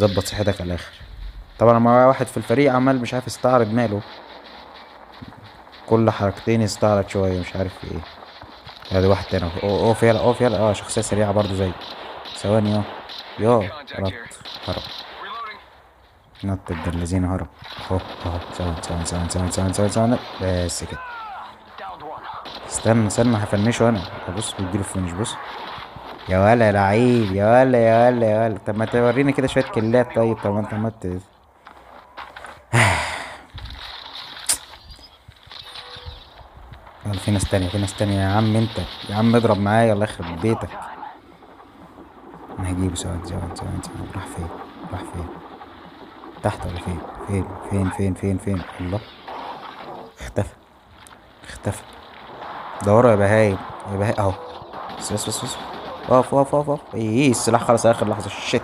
ظبط صحتك على الاخر. طبعا معايا واحد في الفريق عمال مش عارف يستعرض ماله، كل حركتين يستعرض شويه مش عارف في ايه. ادي واحد تاني اهو، اقف يلا اقف يلا. اه شخصيه سريعه برضو زي. ثواني اه. يا نط. هرب. نط ابن الذين هرب. اهو اهو. ثواني ثواني ثواني ثواني ثواني ثواني ثواني. بس كده. استنى استنى هفنشه انا. بص بيديله فينش بص. يا ولا يا لعيب يا ولا يا ولا يا ولا. طب ما توريني كده شويه كلات طيب. طب ما انت عملت. يلا في ناس تانية في ناس تانية يا عم انت. يا عم اضرب معايا الله يخرب بيتك. انا هجيبه. ثواني ثواني ثواني ثواني. راح فين؟ راح فين؟ تحت ولا فين؟ فين الله. اختفى. اختفى. دوروا يا بهايم. يا بهايم اهو. بس اقف اقف اقف اقف. ايه السلاح خلص اخر لحظة. شيت.